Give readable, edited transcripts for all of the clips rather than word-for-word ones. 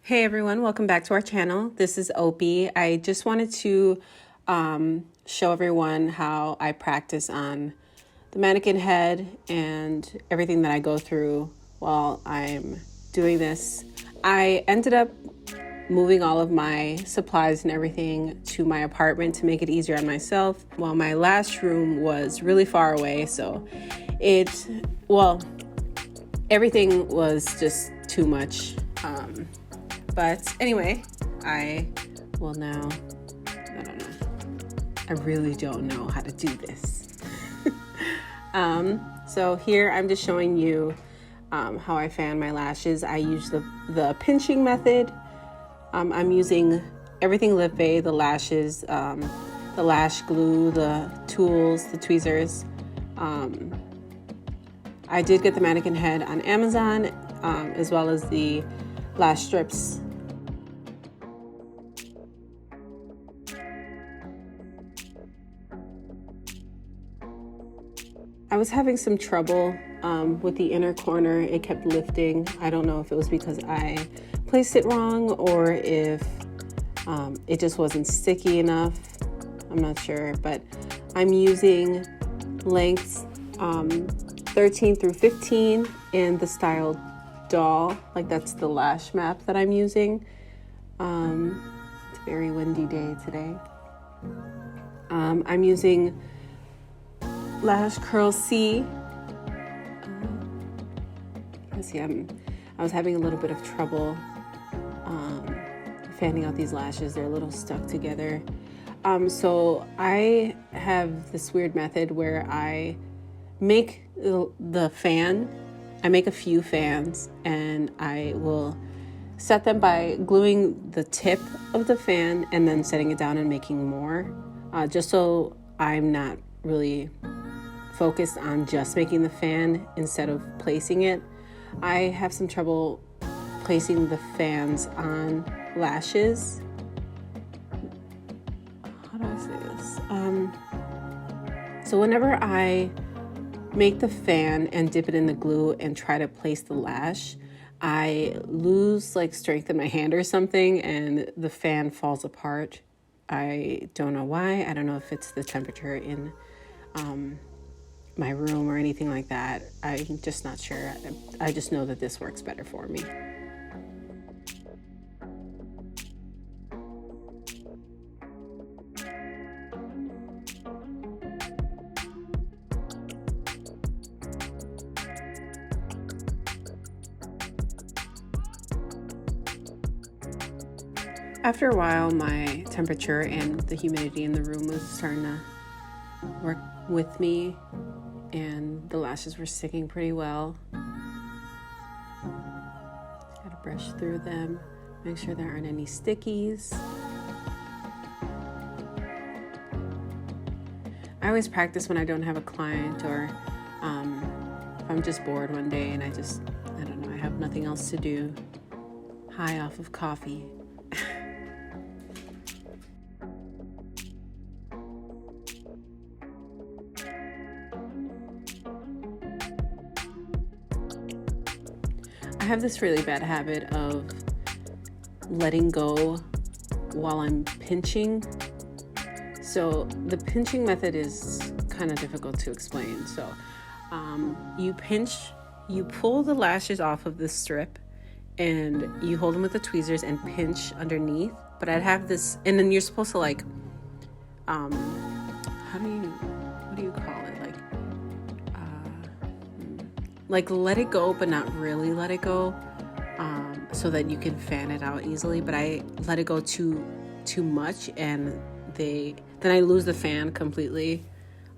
Hey everyone, welcome back to our channel. This is Opie. I just wanted to show everyone how I practice on the mannequin head and everything that I go through while I'm doing this. I ended up moving all of my supplies and everything to my apartment to make it easier on myself, while my lash room was really far away, so everything was just too much. But anyway, I don't know. I really don't know how to do this. So here I'm just showing you how I fan my lashes. I use the pinching method. I'm using everything lip-bay, the lashes, the lash glue, the tools, the tweezers. I did get the mannequin head on Amazon, as well as the lash strips. I was having some trouble with the inner corner. It kept lifting. I don't know if it was because I placed it wrong or if it just wasn't sticky enough. I'm not sure, but I'm using lengths 13 through 15 in the style doll. Like, that's the lash map that I'm using. It's a very windy day today. I'm using Lash Curl C. I was having a little bit of trouble fanning out these lashes. They're a little stuck together. So I have this weird method where I make the fan. I make a few fans and I will set them by gluing the tip of the fan and then setting it down and making more, just so I'm not really focused on just making the fan instead of placing it. I have some trouble placing the fans on lashes. How do I say this? So whenever I make the fan and dip it in the glue and try to place the lash, I lose like strength in my hand or something and the fan falls apart. I don't know why. I don't know if it's the temperature in my room or anything like that. I'm just not sure. I just know that this works better for me. After a while, my temperature and the humidity in the room was starting to work with me, and the lashes were sticking pretty well. Just gotta brush through them, make sure there aren't any stickies. I always practice when I don't have a client, or if I'm just bored one day and I don't know, I have nothing else to do, high off of coffee. I have this really bad habit of letting go while I'm pinching. So the pinching method is kind of difficult to explain. So you pull the lashes off of the strip and you hold them with the tweezers and pinch underneath. But I'd have this, and then you're supposed to what do you call it? Like let it go, but not really let it go, so that you can fan it out easily. But I let it go too much, and then I lose the fan completely.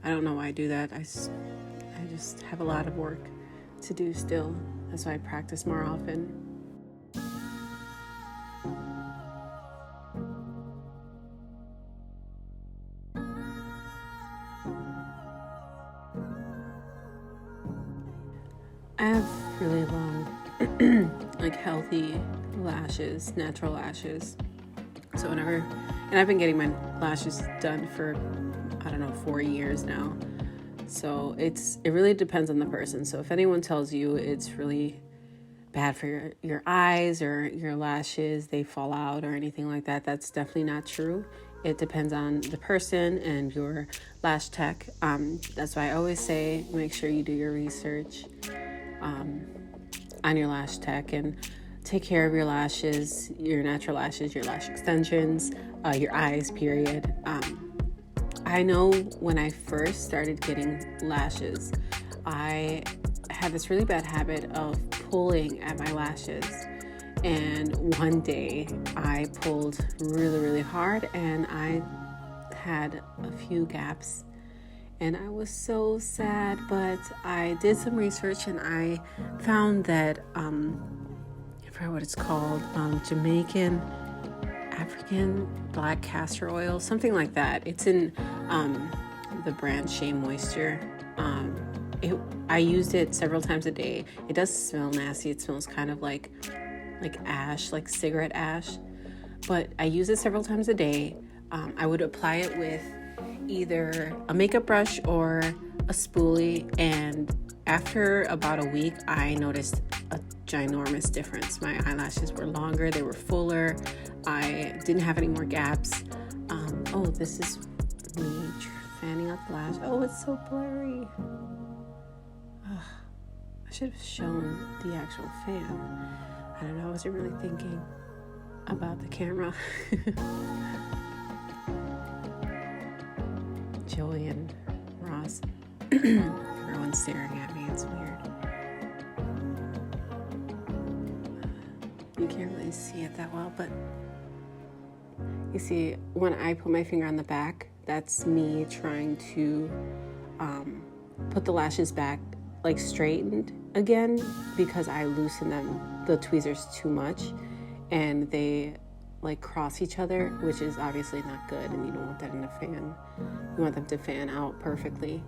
I don't know why I do that. I just have a lot of work to do still. That's why I practice more often. I have really long, like healthy lashes, natural lashes. So and I've been getting my lashes done for, 4 years now. So it really depends on the person. So if anyone tells you it's really bad for your eyes or your lashes, they fall out or anything like that. That's definitely not true. It depends on the person and your lash tech. That's why I always say make sure you do your research on your lash tech and take care of your lashes, your natural lashes, your lash extensions, your eyes, period. I know when I first started getting lashes, I had this really bad habit of pulling at my lashes. And one day I pulled really, really hard and I had a few gaps. And I was so sad, but I did some research and I found that, I forgot what it's called, Jamaican African black castor oil, something like that. It's in the brand Shea Moisture. I used it several times a day. It does smell nasty. It smells kind of like ash, like cigarette ash. But I use it several times a day. I would apply it with either a makeup brush or a spoolie, and after about a week I noticed a ginormous difference. My eyelashes were longer, they were fuller, I didn't have any more gaps. Oh, this is me fanning out the lash. Oh, it's so blurry. I should have shown the actual fan. I don't know, I wasn't really thinking about the camera. Joey and Ross, everyone's staring at me, it's weird. You can't really see it that well, but you see, when I put my finger on the back, that's me trying to put the lashes back, like straightened again, because I loosen them, the tweezers, too much, and they like cross each other, which is obviously not good, and you don't want that in a fan. You want them to fan out perfectly.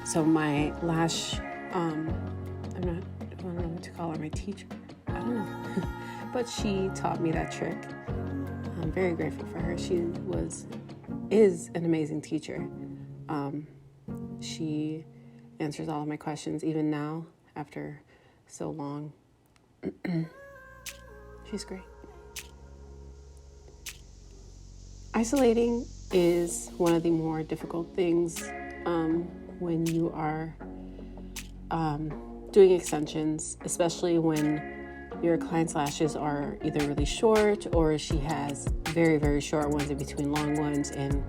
So my lash, I don't know what to call her, my teacher, I don't know, but she taught me that trick. I'm very grateful for her. She is an amazing teacher. She answers all of my questions, even now, after so long. She's great. Isolating is one of the more difficult things when you are doing extensions, especially when your client's lashes are either really short or she has very, very short ones in between long ones, and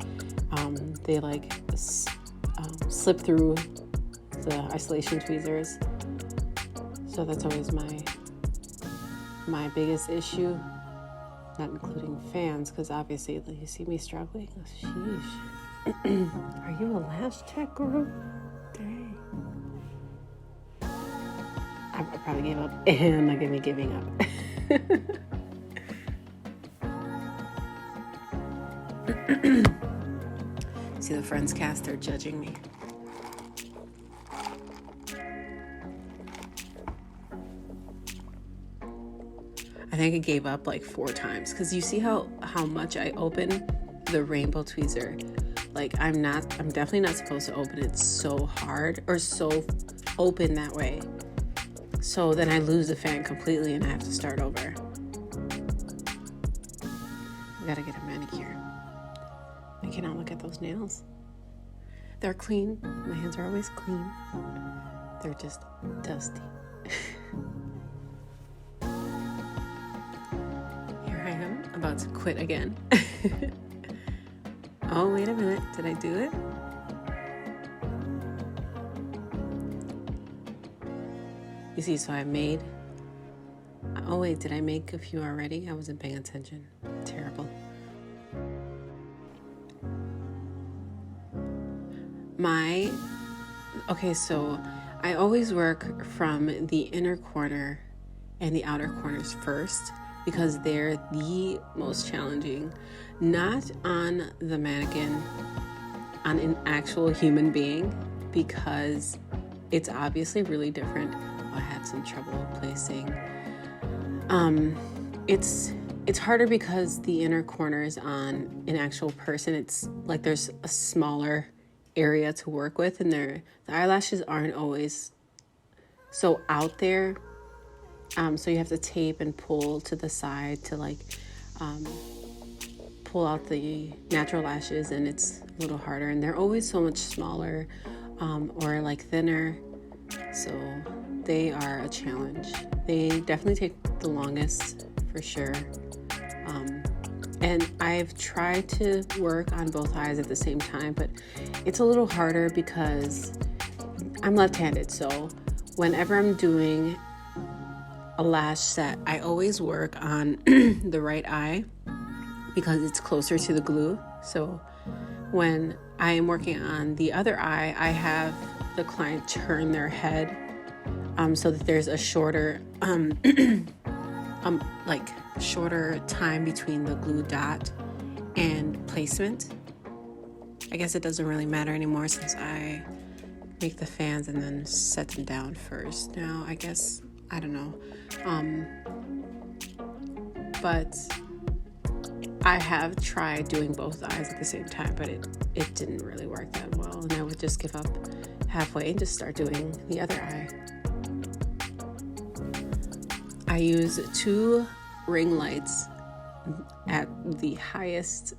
they like slip through the isolation tweezers. So that's always my biggest issue, not including fans, because obviously you see me struggling. Sheesh. Are you a lash tech guru? Dang. I probably gave up, and look at me giving up. See the Friends cast, they're judging me. I think I gave up like 4 times, because you see how much I open the rainbow tweezer. Like I'm definitely not supposed to open it so hard or so open that way. So then I lose the fan completely and I have to start over. I gotta get a manicure. I cannot look at those nails. They're clean. My hands are always clean. They're just dusty. Here I am, about to quit again. Oh, wait a minute. Did I do it? You see, so I made... Oh, wait, did I make a few already? I wasn't paying attention. Terrible. Okay, so I always work from the inner corner and the outer corners first, because they're the most challenging. Not on the mannequin, on an actual human being, because it's obviously really different. I had some trouble placing. It's harder because the inner corner is on an actual person. It's like there's a smaller area to work with, and the eyelashes aren't always so out there So you have to tape and pull to the side to like pull out the natural lashes, and it's a little harder, and they're always so much smaller or like thinner, so they are a challenge. They definitely take the longest for sure. And I've tried to work on both eyes at the same time, but it's a little harder because I'm left-handed. So whenever I'm doing a lash set, I always work on the right eye because it's closer to the glue. So when I am working on the other eye, I have the client turn their head so that there's a shorter like shorter time between the glue dot and placement. I guess it doesn't really matter anymore since I make the fans and then set them down first. Now, I guess, I don't know. But I have tried doing both eyes at the same time, but it didn't really work that well. And I would just give up halfway and just start doing the other eye. I use 2 ring lights at the highest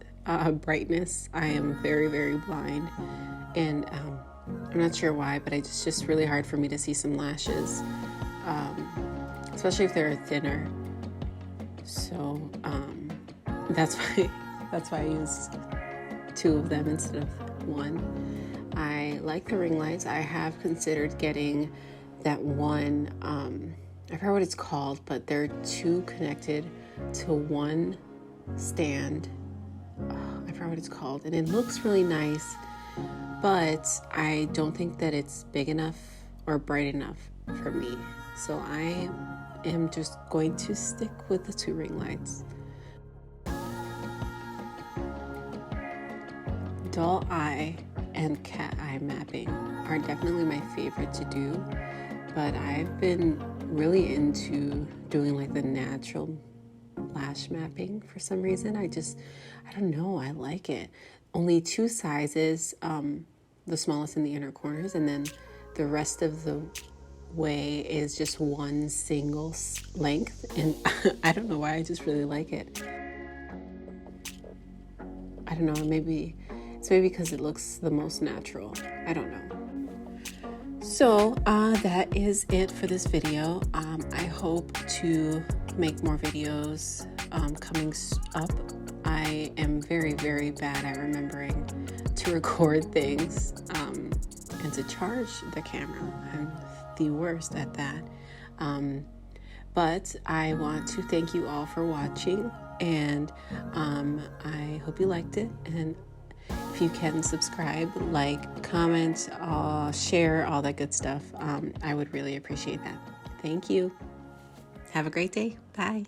brightness. I am very, very blind, and I'm not sure why, but it's just really hard for me to see some lashes, especially if they're thinner. So that's why I used 2 of them instead of 1. I like the ring lights. I have considered getting that one. I forgot what it's called, but they're 2 connected to 1 stand. I forgot what it's called, and it looks really nice, but I don't think that it's big enough or bright enough for me. So I am just going to stick with the 2 ring lights. Doll eye and cat eye mapping are definitely my favorite to do, but I've been really into doing like the natural lash mapping for some reason. I don't know, I like it. Only 2 sizes, the smallest in the inner corners, and then the rest of the way is just 1 single length, and I don't know why, I just really like it. I don't know, maybe because it looks the most natural. I don't know. So that is it for this video. I hope to make more videos coming up. I am very, very bad at remembering to record things and to charge the camera. I'm the worst at that. But I want to thank you all for watching, and I hope you liked it. And if you can subscribe, like, comment, share, all that good stuff, I would really appreciate that. Thank you. Have a great day. Bye.